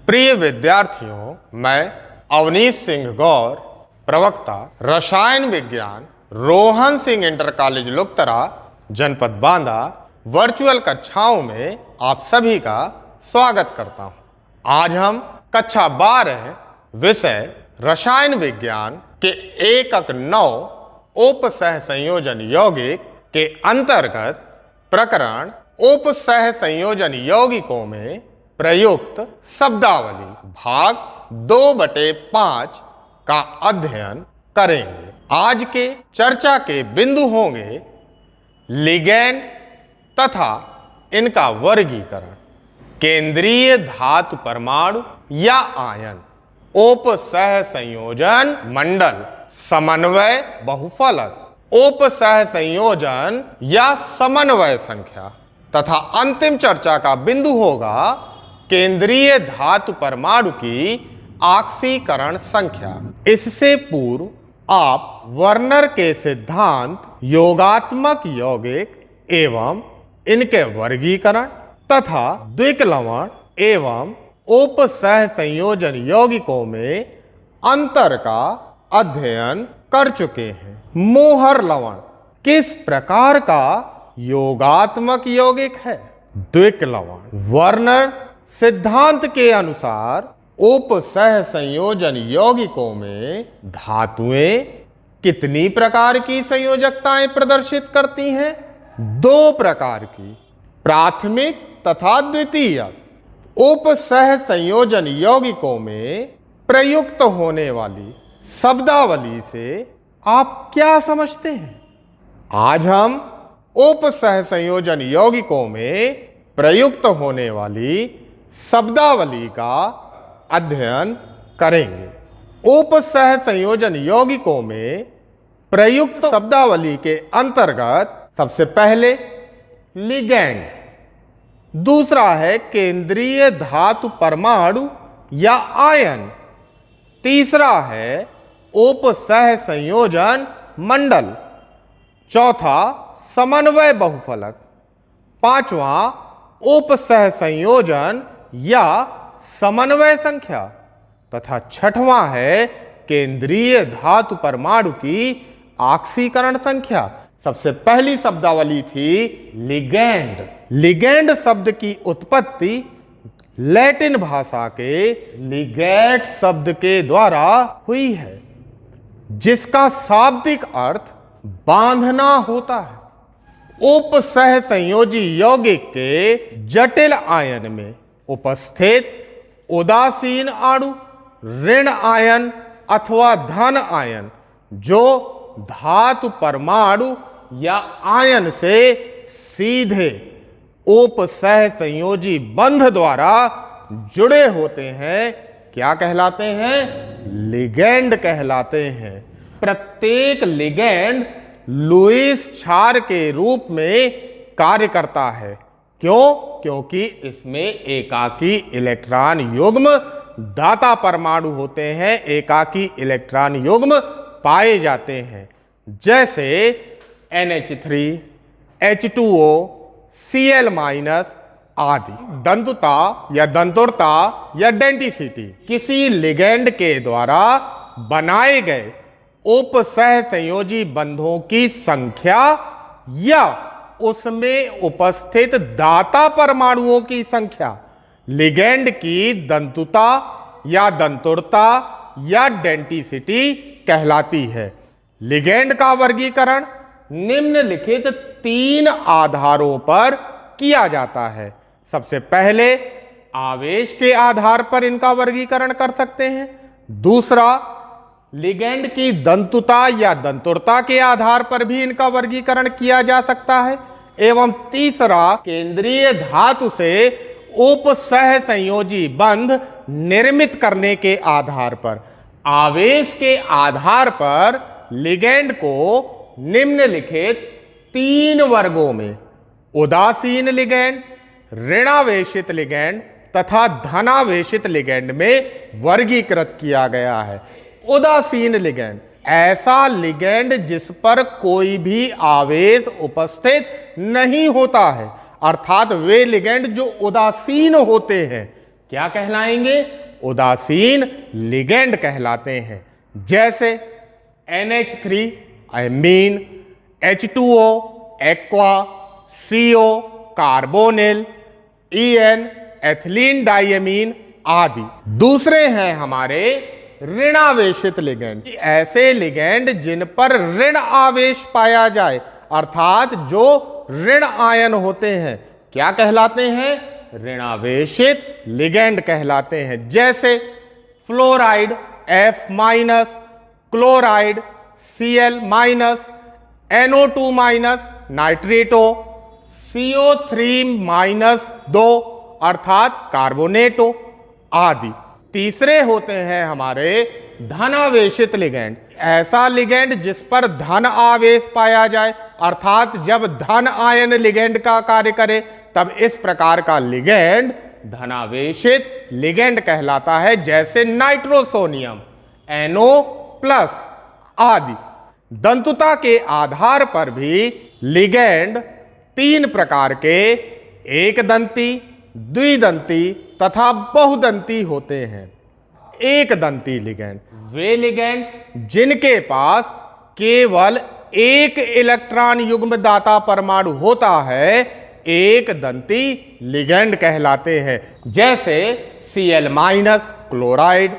प्रिय विद्यार्थियों, मैं अवनीश सिंह गौर, प्रवक्ता रसायन विज्ञान, रोहन सिंह इंटर कॉलेज लुकतरा, जनपद बांदा, वर्चुअल कक्षाओं में आप सभी का स्वागत करता हूं। आज हम कक्षा 12 विषय रसायन विज्ञान के एकक 9 उप सह संयोजन यौगिक के अंतर्गत प्रकरण उप सह संयोजन यौगिकों में प्रयुक्त शब्दावली भाग 2/5 का अध्ययन करेंगे। आज के चर्चा के बिंदु होंगे लिगैंड तथा इनका वर्गीकरण, केंद्रीय धातु परमाणु या आयन, उप सह संयोजन मंडल, समन्वय बहुफलक, उप सह संयोजन या समन्वय संख्या तथा अंतिम चर्चा का बिंदु होगा केंद्रीय धातु परमाणु की ऑक्सीकरण संख्या। इससे पूर्व आप वर्नर के सिद्धांत, योगात्मक यौगिक एवं इनके वर्गीकरण तथा द्विक लवण एवं उप सह संयोजन यौगिकों में अंतर का अध्ययन कर चुके हैं। मोहर लवण किस प्रकार का योगात्मक यौगिक है? द्विक लवण वर्नर सिद्धांत के अनुसार उप सह संयोजन यौगिकों में धातुएं कितनी प्रकार की संयोजकताएं प्रदर्शित करती हैं? 2 प्रकार की, प्राथमिक तथा द्वितीयक। उप सह संयोजन यौगिकों में प्रयुक्त होने वाली शब्दावली से आप क्या समझते हैं? आज हम उप सह संयोजन यौगिकों में प्रयुक्त होने वाली शब्दावली का अध्ययन करेंगे। उप सह संयोजन यौगिकों में प्रयुक्त शब्दावली के अंतर्गत सबसे पहले लिगैंड, दूसरा है केंद्रीय धातु परमाणु या आयन, तीसरा है उप सह संयोजन मंडल, चौथा समन्वय बहुफलक, पांचवा उप सह संयोजन या समन्वय संख्या तथा छठवां है केंद्रीय धातु परमाणु की ऑक्सीकरण संख्या। सबसे पहली शब्दावली थी लिगैंड। लिगैंड शब्द की उत्पत्ति लैटिन भाषा के लिगैट शब्द के द्वारा हुई है, जिसका शाब्दिक अर्थ बांधना होता है। उप सह संयोजी यौगिक के जटिल आयन में उपस्थित उदासीन अणु, ऋण आयन अथवा धन आयन जो धातु परमाणु या आयन से सीधे उप सह संयोजी बंध द्वारा जुड़े होते हैं, क्या कहलाते हैं? लिगैंड कहलाते हैं। प्रत्येक लिगैंड लुईस क्षार के रूप में कार्य करता है। क्यों? क्योंकि इसमें एकाकी इलेक्ट्रॉन युग्म दाता परमाणु होते हैं, एकाकी इलेक्ट्रॉन युग्म पाए जाते हैं, जैसे NH3, H2O, Cl- आदि। दंतुता या दंतुरता या डेंटिसिटी किसी लिगैंड के द्वारा बनाए गए उप सह संयोजी बंधों की संख्या या उसमें उपस्थित दाता परमाणुओं की संख्या लिगैंड की दंतुता या दंतुरता या डेंटिसिटी कहलाती है। लिगैंड का वर्गीकरण निम्नलिखित 3 आधारों पर किया जाता है। सबसे पहले आवेश के आधार पर इनका वर्गीकरण कर सकते हैं, दूसरा लिगैंड की दंतुता या दंतुरता के आधार पर भी इनका वर्गीकरण किया जा सकता है, एवं तीसरा केंद्रीय धातु से उप सह संयोजी बंध निर्मित करने के आधार पर। आवेश के आधार पर लिगैंड को निम्नलिखित 3 वर्गों में उदासीन लिगैंड, ऋणावेशित लिगैंड तथा धनावेशित लिगैंड में वर्गीकृत किया गया है। उदासीन लिगैंड ऐसा लिगैंड जिस पर कोई भी आवेश उपस्थित नहीं होता है, अर्थात वे लिगैंड जो उदासीन होते हैं, क्या कहलाएंगे? उदासीन लिगेंड कहलाते हैं। जैसे NH3 amine, H2O aqua, CO carbonyl, EN ethylene diamine आदि। दूसरे हैं हमारे ऋणावेशित लिगेंड। ऐसे लिगेंड जिन पर ऋण आवेश पाया जाए, अर्थात जो ऋण आयन होते हैं, क्या कहलाते हैं? ऋणावेशित लिगेंड कहलाते हैं। जैसे fluoride F-, chloride Cl-, NO2- नाइट्रेटो, CO3-2 अर्थात कार्बोनेटो आदि। तीसरे होते हैं हमारे धनावेशित लिगेंड। ऐसा लिगेंड जिस पर धन आवेश पाया जाए, अर्थात जब धन आयन लिगेंड का कार्य करे, तब इस प्रकार का लिगेंड धनावेशित लिगेंड कहलाता है। जैसे नाइट्रोसोनियम, NO+ आदि। दंतुता के आधार पर भी लिगेंड 3 प्रकार के, एक दंती, द्विदंती तथा बहुदंती होते हैं। एक दंती लिगेंड वे लिगेंड जिनके पास केवल एक इलेक्ट्रॉन युग्म दाता परमाणु होता है, एक दंती लिगेंड कहलाते हैं। जैसे Cl- chloride,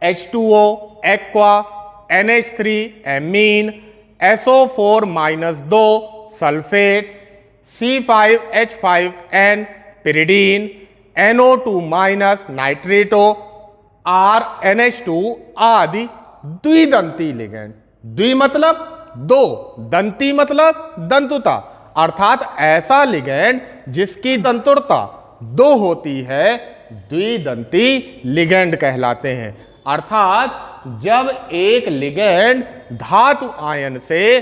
H2O aqua, NH3 amine, SO4-2 sulphate, C5H5N pyridine, NO2- नाइट्रेटो, RNH2 आदि द्विदंती लिगेंड। द्वि मतलब दो, दंती मतलब दंतुता, अर्थात ऐसा लिगेंड जिसकी दंतुरता 2 होती है, द्विदंती लिगेंड कहलाते हैं। अर्थात जब एक लिगेंड धातु आयन से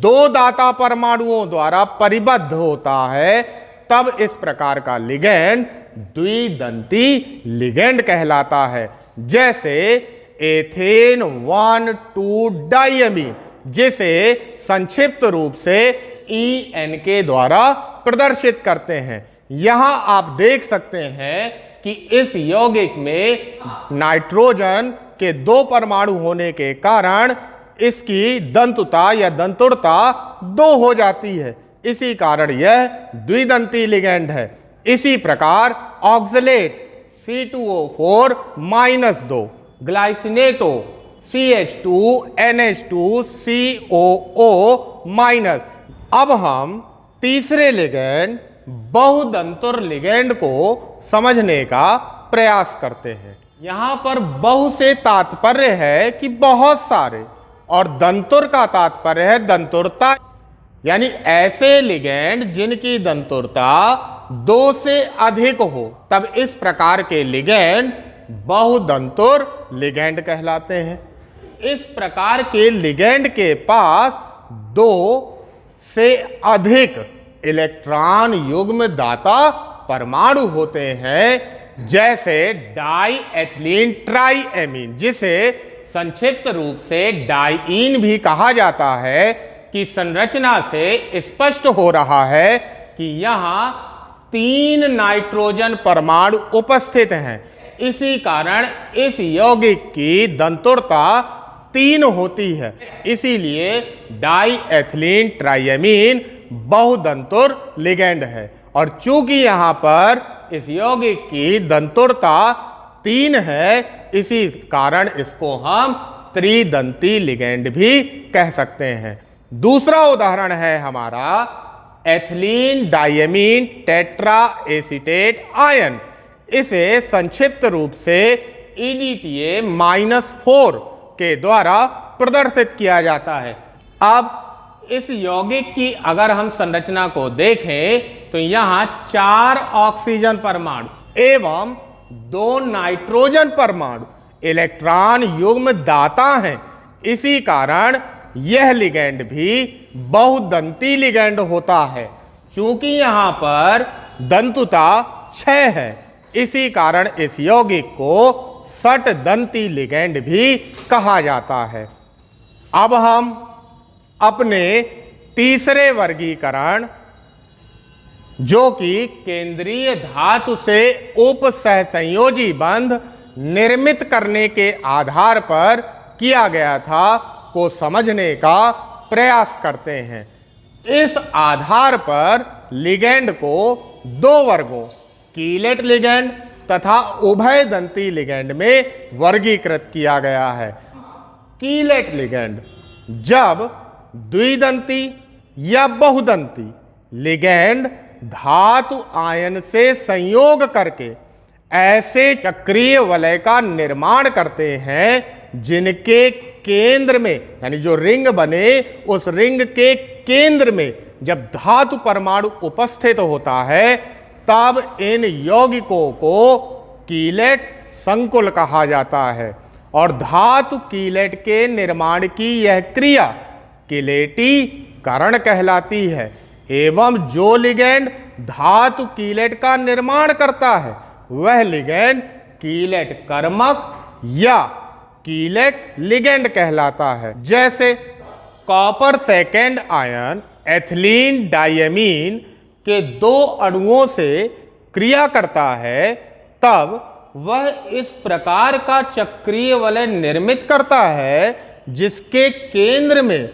2 दाता परमाणुओं द्वारा परिबद्ध होता है, तब इस प्रकार का लिगेंड द्विदंती लिगेंड कहलाता है। जैसे एथेन 1,2 डाइएमीन, जिसे संक्षिप्त रूप से EN के द्वारा प्रदर्शित करते हैं। यहां आप देख सकते हैं कि इस यौगिक में नाइट्रोजन के 2 परमाणु होने के कारण इसकी दंतुता या दंतुरता 2 हो जाती है। इसी कारण यह द्विदंती लिगेंड है। इसी प्रकार ऑक्सलेट C2O4-2, ग्लाइसिनेटो CH2NH2COO-। अब हम तीसरे लिगेंड बहुदंतुर लिगेंड को समझने का प्रयास करते हैं। यहां पर बहु से तात्पर्य है कि बहुत सारे, और दंतुर का तात्पर्य है दंतुरता, यानी ऐसे लिगेंड जिनकी दंतुरता 2 से अधिक हो, तब इस प्रकार के लिगेंड बहुदंतुर लिगेंड कहलाते हैं। इस प्रकार के लिगेंड के पास 2 से अधिक इलेक्ट्रॉन युग्म दाता परमाणु होते हैं। जैसे डाई एथिलीन ट्राइएमीन, जिसे संक्षिप्त रूप से डाइईन भी कहा जाता है, की संरचना से स्पष्ट हो रहा है कि यहां 3 नाइट्रोजन परमाणु उपस्थित हैं। इसी कारण इस यौगिक की दंतुरता 3 होती है। इसीलिए डाई एथिलीन ट्राइएमीन बहुदंतुर लिगेंड है। और चूंकि यहां पर इस यौगिक की दंतुरता 3 है, इसी कारण इसको हम त्रिदंती लिगेंड भी कह सकते हैं। दूसरा उदाहरण है हमारा ethylene diamine tetra acetate ion. इसे संक्षिप्त रूप से EDTA-4 के द्वारा प्रदर्शित किया जाता है। अब इस यौगिक की अगर हम संरचना को देखें तो यहां 4 ऑक्सीजन परमाणु एवं 2 नाइट्रोजन परमाणु इलेक्ट्रॉन युग्म दाता हैं। इसी कारण यह लिगेंड भी बहुदंती लिगेंड होता है। चूंकि यहां पर दंतुता 6 है, इसी कारण इस यौगिक को षटदंती लिगेंड भी कहा जाता है। अब हम अपने तीसरे वर्गीकरण जो कि केंद्रीय धातु से उप सहसंयोजी बंध निर्मित करने के आधार पर किया गया था, को समझने का प्रयास करते हैं। इस आधार पर लिगैंड को दो वर्गों, कीलेट लिगैंड तथा उभयदंती लिगैंड में वर्गीकृत किया गया है। कीलेट लिगैंड जब द्विदंती या बहुदंती लिगैंड धातु आयन से संयोग करके ऐसे चक्रीय वलय का निर्माण करते हैं जिनके केंद्र में, यानी जो रिंग बने उस रिंग के केंद्र में जब धातु परमाणु उपस्थित होता है, तब इन यौगिकों को कीलेट संकुल कहा जाता है। और धातु कीलेट के निर्माण की यह क्रिया किलेटीकरण कहलाती है। एवं जो लिगैंड धातु कीलेट का निर्माण करता है वह लिगैंड कीलेट कर्मक या कीलेट लिगैंड कहलाता है। जैसे copper second ion ethylene diamine के दो अणुओं से क्रिया करता है, तब वह इस प्रकार का चक्रीय वलय निर्मित करता है जिसके केंद्र में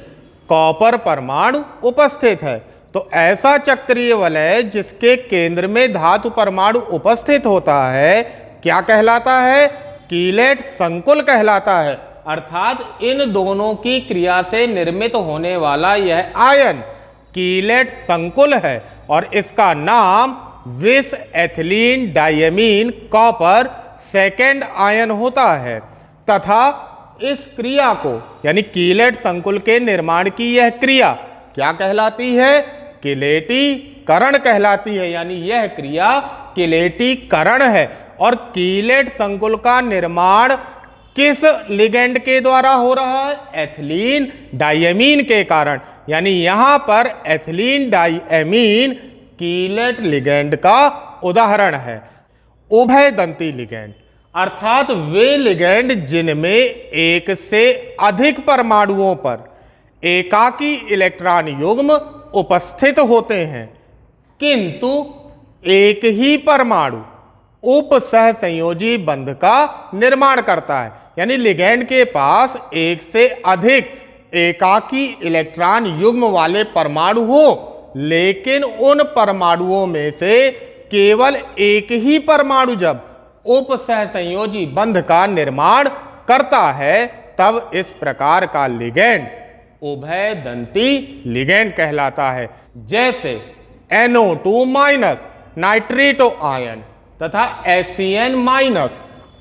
कॉपर परमाणु उपस्थित है। तो ऐसा चक्रीय वलय जिसके केंद्र में धातु परमाणु उपस्थित होता है क्या कहलाता है? कीलेट संकुल कहलाता है। अर्थात इन दोनों की क्रिया से निर्मित होने वाला यह आयन कीलेट संकुल है और इसका नाम विस ethylene diamine copper second ion होता है। तथा इस क्रिया को, यानी कीलेट संकुल के निर्माण की यह क्रिया क्या कहलाती है? किलेटीकरण कहलाती है। यानी यह क्रिया किलेटीकरण है। और कीलेट संकुल का निर्माण किस लिगैंड के द्वारा हो रहा है? एथिलीन डायमीन के कारण। यानी यहां पर एथिलीन डायमीन कीलेट लिगैंड का उदाहरण है। उभयदंती लिगैंड अर्थात वे लिगैंड जिनमें एक से अधिक परमाणुओं पर एकाकी इलेक्ट्रॉन युग्म उपस्थित होते हैं, किंतु एक ही परमाणु उप सहसंयोजी बंध का निर्माण करता है। यानी लिगैंड के पास एक से अधिक एकाकी इलेक्ट्रॉन युग्म वाले परमाणु हो, लेकिन उन परमाणुओं में से केवल एक ही परमाणु जब उप सहसंयोजी बंध का निर्माण करता है, तब इस प्रकार का लिगैंड उभयदंती लिगैंड कहलाता है। जैसे NO2- नाइट्रेटो आयन तथा SCN-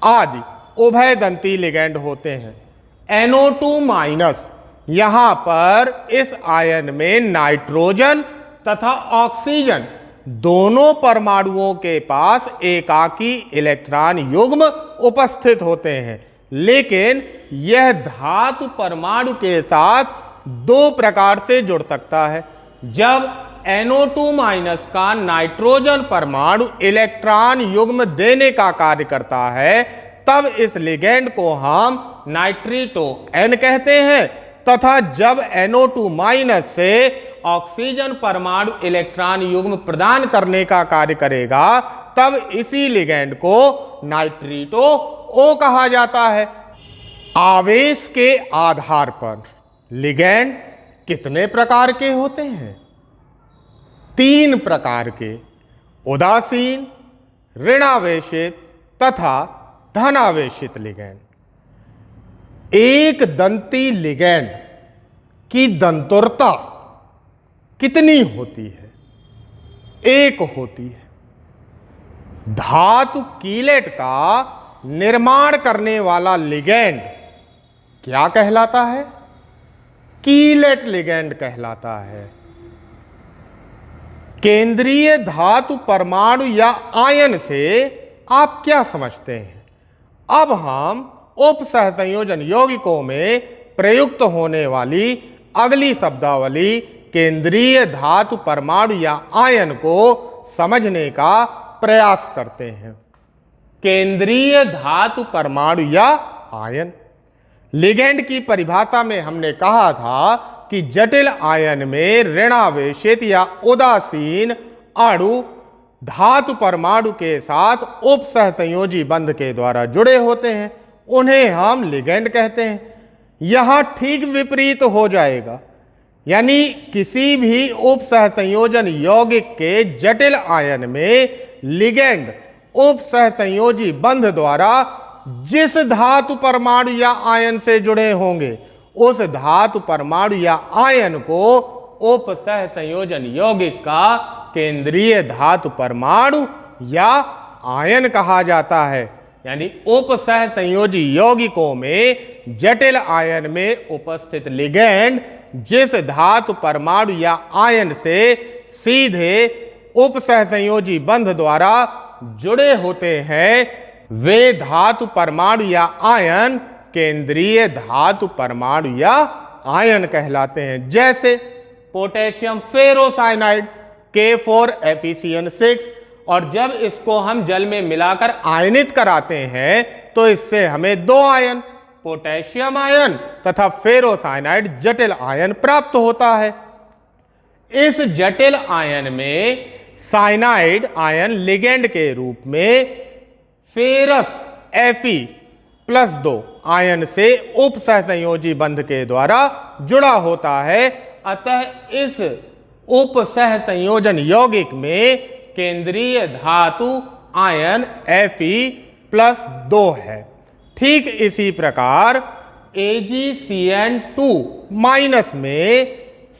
आदि उभयदंती लिगैंड होते हैं। NO2- यहां पर इस आयन में नाइट्रोजन तथा ऑक्सीजन दोनों परमाणुओं के पास एकाकी इलेक्ट्रॉन युग्म उपस्थित होते हैं, लेकिन यह धातु परमाणु के साथ दो प्रकार से जुड़ सकता है। जब NO2- का नाइट्रोजन परमाणु इलेक्ट्रॉन युग्म देने का कार्य करता है, तब इस लिगैंड को हम नाइट्रेटो N कहते हैं। तथा जब NO2- से ऑक्सीजन परमाणु इलेक्ट्रॉन युग्म प्रदान करने का कार्य करेगा, तब इसी लिगैंड को नाइट्रेटो O कहा जाता है। आवेश के आधार पर लिगैंड कितने प्रकार के होते हैं? 3 प्रकार के, उदासीन, ऋणावेशित तथा धनावेशित लिगैंड। एक दंती लिगैंड की दंतुरता कितनी होती है? 1 होती है। धातु कीलेट का निर्माण करने वाला लिगैंड क्या कहलाता है? कीलेट लिगैंड कहलाता है। केंद्रीय धातु परमाणु या आयन से आप क्या समझते हैं? अब हम उप सहसंयोजन यौगिकों में प्रयुक्त होने वाली अगली शब्दावली केंद्रीय धातु परमाणु या आयन को समझने का प्रयास करते हैं। केंद्रीय धातु परमाणु या आयन लिगैंड की परिभाषा में हमने कहा था कि जटिल आयन में ऋणावेशित या उदासीन अणु धातु परमाणु के साथ उप सहसंयोजी बंध के द्वारा जुड़े होते हैं, उन्हें हम लिगेंड कहते हैं। यहां ठीक विपरीत हो जाएगा, यानी किसी भी उप सहसंयोजन यौगिक के जटिल आयन में लिगेंड उप सहसंयोजी बंध द्वारा जिस धातु परमाणु या आयन से जुड़े होंगे उस धातु परमाणु या आयन को उप सहसंयोजन यौगिक का केंद्रीय धातु परमाणु या आयन कहा जाता है। यानी उप सहसंयोजी यौगिकों में जटिल आयन में उपस्थित लिगेंड जिस धातु परमाणु या आयन से सीधे उप सहसंयोजी बंध द्वारा जुड़े होते हैं, वे धातु परमाणु या आयन केंद्रीय धातु परमाणु या आयन कहलाते हैं। जैसे पोटेशियम फेरोसाइनाइड K4FeCN6, और जब इसको हम जल में मिलाकर आयनित कराते हैं तो इससे हमें दो आयन, पोटेशियम आयन तथा फेरोसाइनाइड जटिल आयन प्राप्त होता है। इस जटिल आयन में साइनाइड आयन लिगेंड के रूप में फेरस Fe+2 आयन से उप सहसंयोजी बंध के द्वारा जुड़ा होता है। अतः इस उप सहसंयोजन यौगिक में केंद्रीय धातु आयन Fe+2 है। ठीक इसी प्रकार AgCN2- में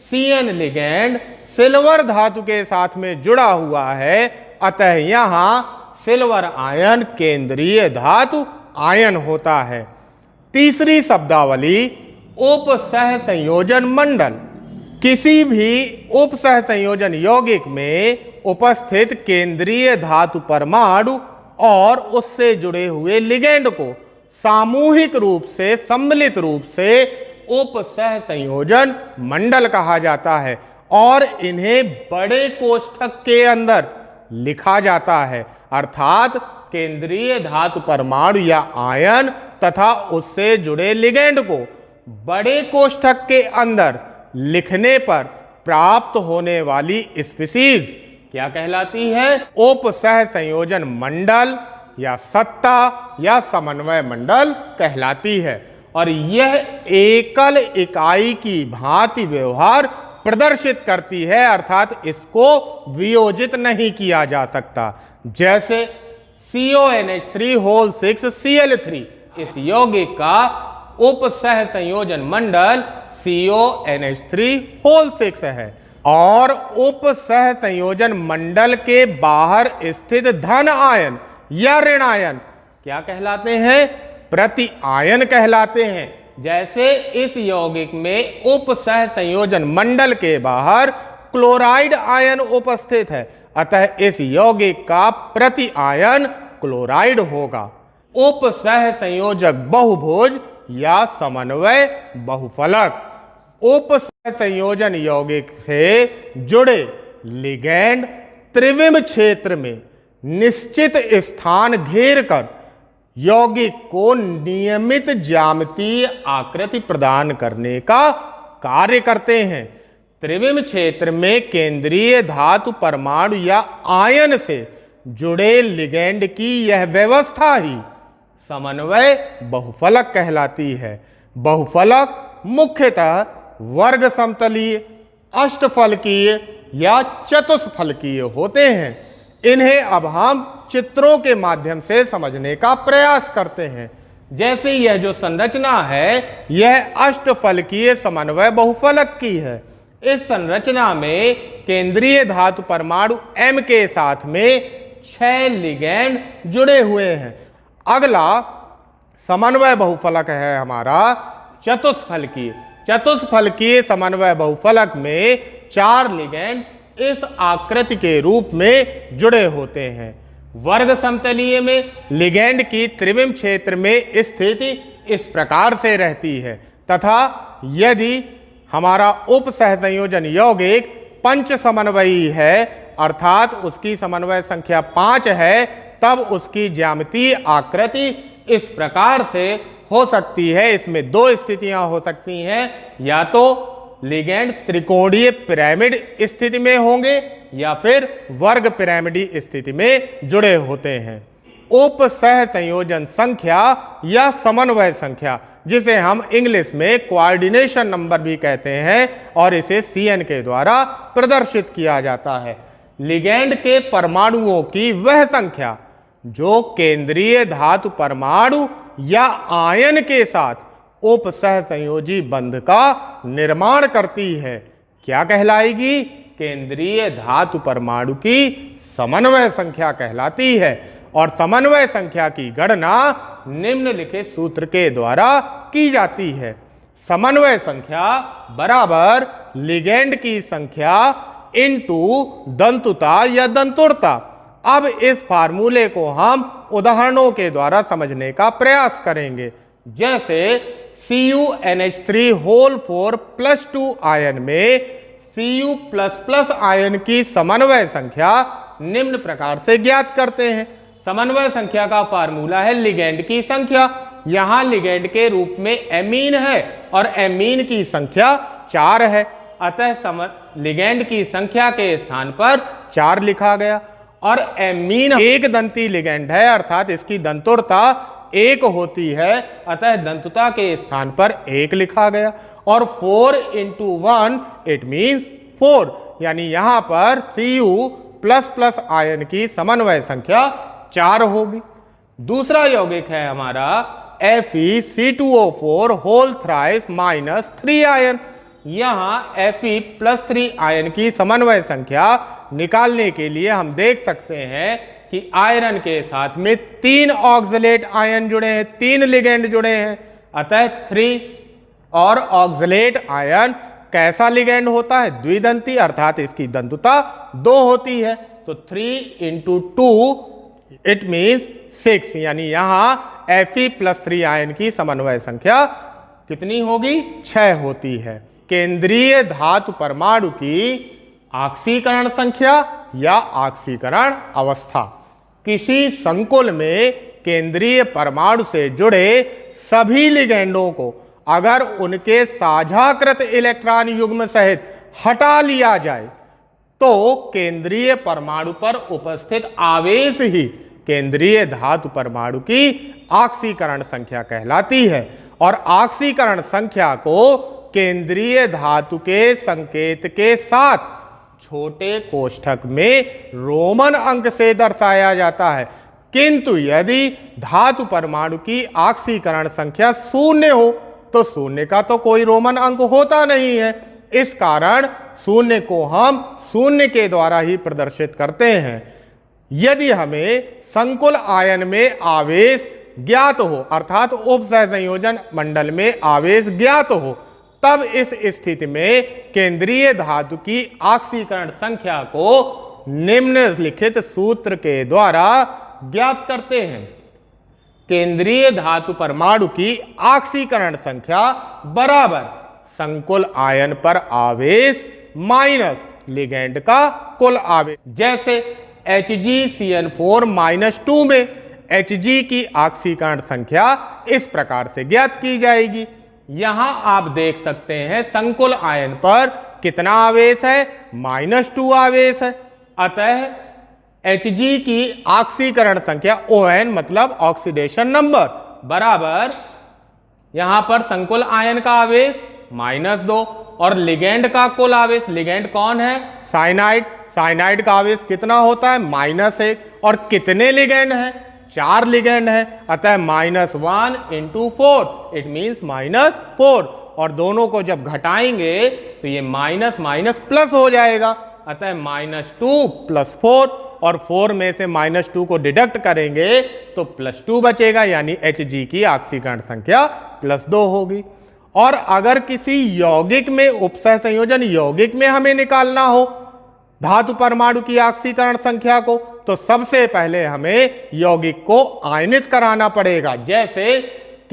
Cn लिगेंड सिल्वर धातु के साथ में जुड़ा हुआ है, अतः यहां सिल्वर आयन केंद्रीय धातु आयन होता है। तीसरी शब्दावली उप सहसंयोजन मंडल। किसी भी उप सहसंयोजन यौगिक में उपस्थित केंद्रीय धातु परमाणु और उससे जुड़े हुए लिगेंड को सामूहिक रूप से, सम्मिलित रूप से उप सहसंयोजन मंडल कहा जाता है और इन्हें बड़े कोष्ठक के अंदर लिखा जाता है। अर्थात केंद्रीय धातु परमाणु या आयन तथा उससे जुड़े लिगेंड को बड़े कोष्ठक के अंदर लिखने पर प्राप्त होने वाली स्पीशीज क्या कहलाती है? उप सहसंयोजन मंडल या सत्ता या समन्वय मंडल कहलाती है। और यह एकल इकाई की भांति व्यवहार प्रदर्शित करती है, अर्थात इसको वियोजित नहीं किया जा सकता। जैसे CONH3(6Cl3), इस यौगिक का उप सहसंयोजन मंडल CONH3(6) है और उप सहसंयोजन मंडल के बाहर स्थित धन आयन या ऋण आयन क्या कहलाते हैं? प्रति आयन कहलाते हैं। जैसे इस यौगिक में उप सहसंयोजन मंडल के बाहर क्लोराइड आयन उपस्थित है, अतः इस यौगिक का प्रति आयन क्लोराइड होगा। उप सहसंयोजक बहुभुज या समन्वय बहुफलक। उप सहसंयोजन यौगिक से जुड़े लिगेंड त्रिविम क्षेत्र में निश्चित स्थान घेरकर यौगिक को नियमित ज्यामितीय आकृति प्रदान करने का कार्य करते हैं। त्रिविम क्षेत्र में केंद्रीय धातु परमाणु या आयन से जुड़े लिगेंड की यह व्यवस्था ही समन्वय बहुफलक कहलाती है। बहुफलक मुख्यतः वर्ग समतलीय, अष्टफलकीय या चतुष्फलकीय होते हैं। इन्हें अब हम चित्रों के माध्यम से समझने का प्रयास करते हैं। जैसे यह जो संरचना है यह अष्टफलकीय समन्वय बहुफलक की है। इस संरचना में केंद्रीय धातु परमाणु M के साथ में 6 लिगेंड जुड़े हुए हैं। अगला समन्वय बहुफलक है हमारा चतुष्फलकीय। चतुष्फलकीय समन्वय बहुफलक में 4 लिगेंड इस आकृति के रूप में जुड़े होते हैं। वर्ग समतलीय में लिगेंड की त्रिविम क्षेत्र में स्थिति इस प्रकार से रहती है तथा यदि हमारा उप सहसंयोजन यौगिक पंच समन्वयी है अर्थात उसकी समन्वय संख्या 5 है, तब उसकी ज्यामितीय आकृति इस प्रकार से हो सकती है। इसमें 2 स्थितियां हो सकती हैं, या तो लिगैंड त्रिकोणीय पिरामिड स्थिति में होंगे या फिर वर्ग पिरामिडी स्थिति में जुड़े होते हैं। उप सह संयोजन संख्या या समन्वय संख्या, जिसे हम इंग्लिश में कोऑर्डिनेशन नंबर भी कहते हैं, और इसे CN के द्वारा प्रदर्शित किया जाता है। लिगैंड के परमाणुओं की वह संख्या जो केंद्रीय धातु परमाणु या आयन के साथ उप सह संयोजी बंध का निर्माण करती है, क्या कहलाएगी? केंद्रीय धातु परमाणु की समन्वय संख्या कहलाती है। और समन्वय संख्या की गणना निम्नलिखित सूत्र के द्वारा की जाती है। समन्वय संख्या बराबर लिगैंड की संख्या इनटू दंतुता या दंतुरता। अब इस फार्मूले को हम उदाहरणों के द्वारा समझने का प्रयास करेंगे। जैसे CuNH3 आयन में Cu++ आयन की समन्वय संख्या निम्न प्रकार से ज्ञात करते हैं। समन्वय संख्या का फार्मूला है लिगैंड की संख्या। यहां लिगैंड के रूप में एमीन है और एमीन की संख्या 4 है, अतः लिगैंड की संख्या के स्थान पर 4 लिखा गया। और एमीन एक दंती लिगैंड है, अर्थात इसकी दंतुरता 1 होती है, अतः दंतुता के स्थान पर 1 लिखा गया। और 4 × 1 इट मीन्स 4, यानी यहां पर Cu++ आयन की समन्वय संख्या 4 होगी। दूसरा यौगिक है हमारा FeC2O4 होल थ्राइस -3 आयन। यहां Fe+3 आयन की समन्वय संख्या निकालने के लिए हम देख सकते हैं कि आयरन के साथ में 3 ऑक्सलेट आयन जुड़े हैं, 3 लिगैंड जुड़े हैं, अतः 3। और ऑक्सलेट आयन कैसा लिगैंड होता है? द्विदंती, अर्थात इसकी दंतुता 2 होती है। तो 3 × 2 इट मीन्स 6, यानी यहां Fe+3 आयन की समन्वय संख्या कितनी होगी? 6 होती है। केंद्रीय धातु परमाणु की ऑक्सीकरण संख्या या ऑक्सीकरण अवस्था। किसी संकुल में केंद्रीय परमाणु से जुड़े सभी लिगैंडों को अगर उनके साझाकृत इलेक्ट्रॉन युग्म सहित हटा लिया जाए तो केंद्रीय परमाणु पर उपस्थित आवेश ही केंद्रीय धातु परमाणु की ऑक्सीकरण संख्या कहलाती है। और ऑक्सीकरण संख्या को केंद्रीय धातु के संकेत के साथ छोटे कोष्ठक में रोमन अंक से दर्शाया जाता है। किंतु यदि धातु परमाणु की ऑक्सीकरण संख्या 0 हो तो 0 का तो कोई रोमन अंक होता नहीं है। इस कारण 0 को हम 0 के द्वारा ही प्रदर्शित करते हैं। यदि हमें संकुल आयन में आवेश ज्ञात हो, अर्थात उपसह संयोजन मंडल में आवेश ज्ञात हो, तब इस स्थिति में केंद्रीय धातु की ऑक्सीकरण संख्या को निम्नलिखित सूत्र के द्वारा ज्ञात करते हैं। केंद्रीय धातु परमाणु की ऑक्सीकरण संख्या बराबर संकुल आयन पर आवेश माइनस लिगैंड का कुल आवेश। जैसे HgCN4-2 में Hg की ऑक्सीकरण संख्या इस प्रकार से ज्ञात की जाएगी। यहां आप देख सकते हैं संकुल आयन पर कितना आवेश है? -2 आवेश है। अतः Hg की ऑक्सीकरण संख्या ON मतलब ऑक्सीडेशन नंबर बराबर यहां पर संकुल आयन का आवेश -2 और लिगैंड का कुल आवेश। लिगैंड कौन है? साइनाइड। साइनाइड का आवेश कितना होता है? -1। और कितने लिगैंड हैं? 4 लिगैंड है, अतः -1 × 4 इट मीन्स -4। और दोनों को जब घटाएंगे तो ये माइनस प्लस हो जाएगा, अतः -2 + 4, और 4 में से -2 को डिडक्ट करेंगे तो +2 बचेगा, यानी Hg की ऑक्सीकरण संख्या +2 होगी। और अगर किसी यौगिक में उपसह संयोजन यौगिक में हमें निकालना हो धातु परमाणु की ऑक्सीकरण संख्या को, तो सबसे पहले हमें यौगिक को आयनित कराना पड़ेगा। जैसे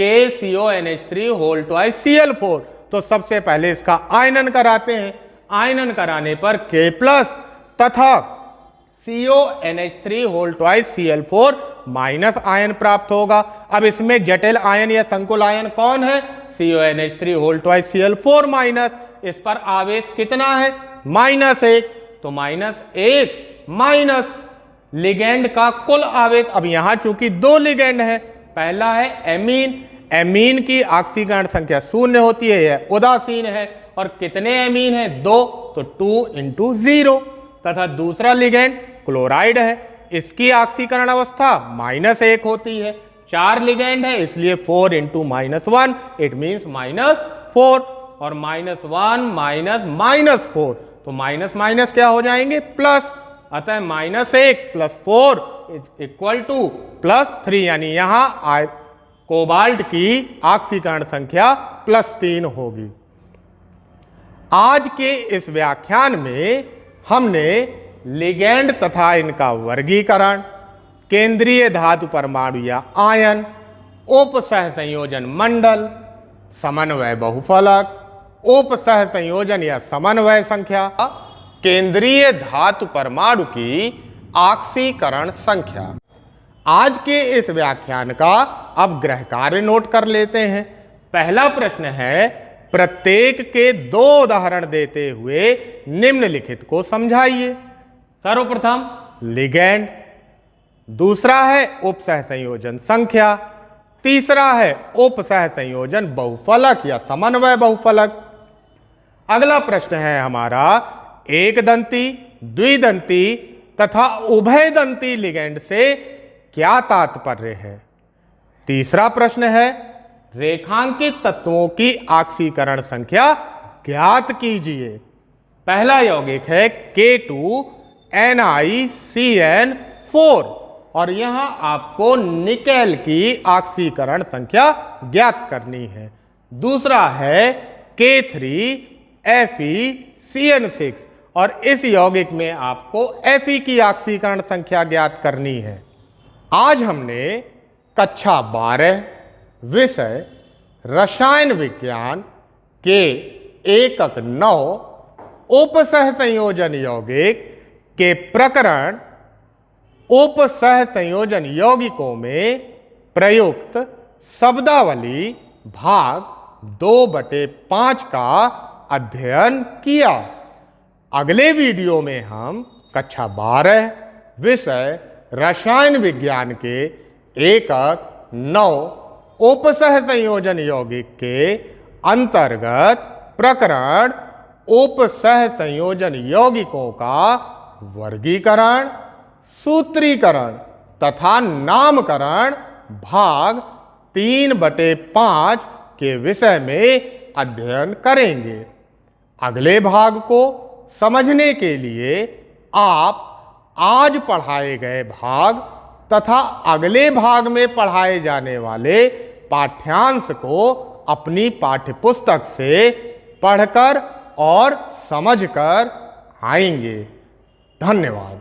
KCONH3 तो सबसे पहले इसका आयनन कराते हैं। आयनन कराने पर K+ तथा CONH3 आयन प्राप्त होगा। अब इसमें जटिल आयन या संकुल आयन कौन है? CONH3 2 Cl4-। इस पर आवेश कितना है? -1। तो -1 माइनस लिगेंड का कुल आवेश। अब यहां चूंकि 2 लिगेंड है, पहला है एमीन, एमीन की ऑक्सीकरण संख्या 0 होती है, यह उदासीन है। और कितने एमीन है? 2, तो 2 × 0। तथा दूसरा लिगेंड क्लोराइड है, इसकी ऑक्सीकरण अवस्था -1 होती है। 4 लिगेंड है, इसलिए 4 × -1, इट मीन्स -4। और -1 - -4, तो माइनस माइनस क्या हो जाएंगे? प्लस। अतः -1 + 4 = +3, यानी यहां कोबाल्ट की ऑक्सीकरण संख्या +3 होगी। आज के इस व्याख्यान में हमने लिगेंड तथा इनका वर्गीकरण, केंद्रीय धातु परमाणु या आयन, उप सहसंयोजन मंडल, समन्वय बहुफलक, उप सहसंयोजन या समन्वय संख्या, केंद्रीय धातु परमाणु की ऑक्सीकरण संख्या। आज के इस व्याख्यान का अब गृह कार्य नोट कर लेते हैं। पहला प्रश्न है, प्रत्येक के 2 उदाहरण देते हुए निम्नलिखित को समझाइए। सर्वप्रथम लिगेंड, दूसरा है उप सहसंयोजन संख्या, तीसरा है उप सहसंयोजन बहुफलक या समन्वय बहुफलक। अगला प्रश्न है हमारा, एकदंती, द्विदंती तथा उभयदंती लिगेंड से क्या तात्पर्य है? तीसरा प्रश्न है, रेखांकित तत्वों की ऑक्सीकरण संख्या ज्ञात कीजिए। पहला यौगिक है K2NiCN4 और यहां आपको निकेल की ऑक्सीकरण संख्या ज्ञात करनी है। दूसरा है K3FeCN6 और इस यौगिक में आपको Fe की ऑक्सीकरण संख्या ज्ञात करनी है। आज हमने कक्षा 12 विषय रसायन विज्ञान के एकक 9 उप सहसंयोजन यौगिक के प्रकरण उप सहसंयोजन यौगिकों में प्रयुक्त शब्दावली भाग 2/5 का अध्ययन किया। अगले वीडियो में हम कक्षा 12 विषय रसायन विज्ञान के एकक 9 उप सहसंयोजन यौगिक के अंतर्गत प्रकरण उप सहसंयोजन यौगिकों का वर्गीकरण, सूत्रीकरण तथा नामकरण भाग 3/5 के विषय में अध्ययन करेंगे। अगले भाग को समझने के लिए आप आज पढ़ाए गए भाग तथा अगले भाग में पढ़ाए जाने वाले पाठ्यांश को अपनी पाठ्यपुस्तक से पढ़कर और समझकर आएंगे। धन्यवाद।